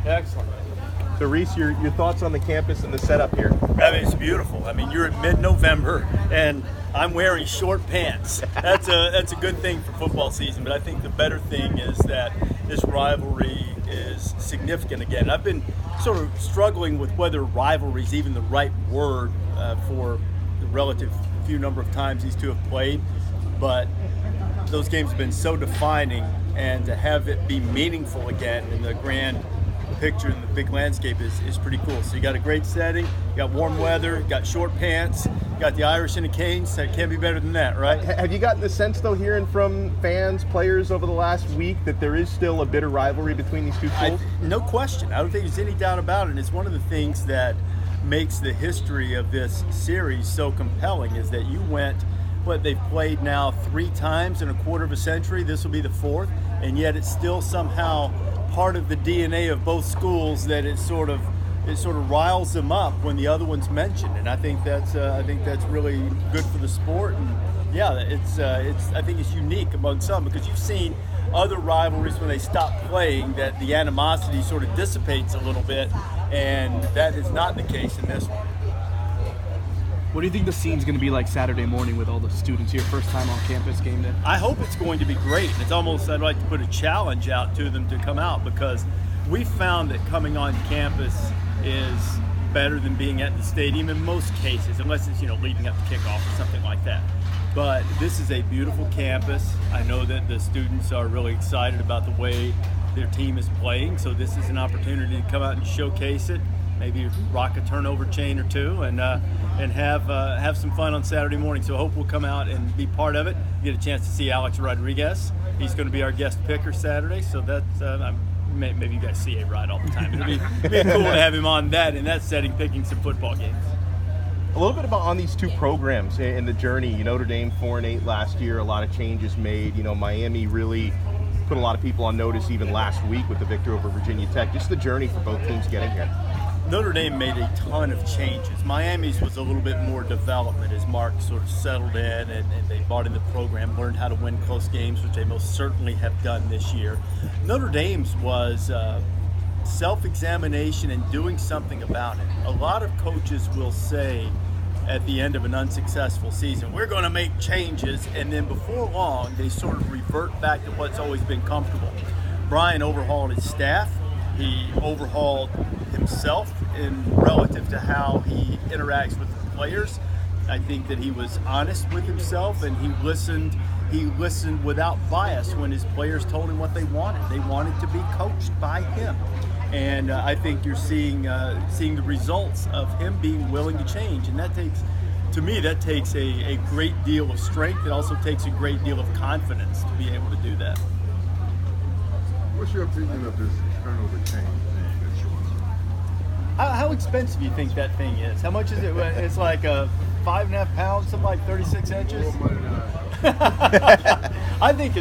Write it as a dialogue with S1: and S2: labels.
S1: Excellent.
S2: So Rece, your thoughts on the campus and the setup here?
S3: I mean, it's beautiful. I mean, you're in mid-November, and I'm wearing short pants. That's a good thing for football season, but I think the better thing is that this rivalry is significant again. I've been sort of struggling with whether rivalry is even the right word for the relative few number of times these two have played, but those games have been so defining, and to have it be meaningful again in the grand picture and the big landscape is pretty cool. So you got a great setting, you got warm weather, you got short pants, you got the Irish and the Canes. That can't be better than that, right?
S2: Have you gotten the sense, though, hearing from fans, players over the last week, that there is still a bitter rivalry between these two schools?
S3: No question. I don't think there's any doubt about it. And it's one of the things that makes the history of this series so compelling is that you went, they've played now 3 times in a quarter of a century. This will be the 4th, and yet it's still somehow part of the DNA of both schools that it sort of riles them up when the other one's mentioned, and I think that's really good for the sport. And yeah, I think it's unique among some, because you've seen other rivalries when they stop playing that the animosity sort of dissipates a little bit, and that is not the case in this one.
S1: What do you think the scene's going to be like Saturday morning with all the students here, first time on campus game day?
S3: I hope it's going to be great. It's almost, I'd like to put a challenge out to them to come out, because we found that coming on campus is better than being at the stadium in most cases, unless it's leading up to kickoff or something like that. But this is a beautiful campus. I know that the students are really excited about the way their team is playing, so this is an opportunity to come out and showcase it, maybe rock a turnover chain or two, and have some fun on Saturday morning. So I hope we'll come out and be part of it. Get a chance to see Alex Rodriguez. He's going to be our guest picker Saturday, so that's maybe you guys see A-Rod all the time. It'll be cool to have him on in that setting, picking some football games.
S2: A little bit about on these two programs in the journey. Notre Dame 4-8 last year, a lot of changes made. Miami really put a lot of people on notice even last week with the victory over Virginia Tech. Just the journey for both teams getting here.
S3: Notre Dame made a ton of changes. Miami's was a little bit more development as Mark sort of settled in and they bought in the program, learned how to win close games, which they most certainly have done this year. Notre Dame's was self-examination and doing something about it. A lot of coaches will say at the end of an unsuccessful season, we're going to make changes, and then before long they sort of revert back to what's always been comfortable. Brian overhauled his staff. He overhauled himself in relative to how he interacts with the players. I think that he was honest with himself, and he listened without bias when his players told him what they wanted. They wanted to be coached by him. And I think you're seeing the results of him being willing to change. And that takes a great deal of strength. It also takes a great deal of confidence to be able to do that.
S4: What's your opinion of this turnover chain thing that's showing up?
S3: How expensive do you think that thing is? How much is it? It's like 5.5 pounds, something like 36 inches.
S4: More money than I have.
S3: I think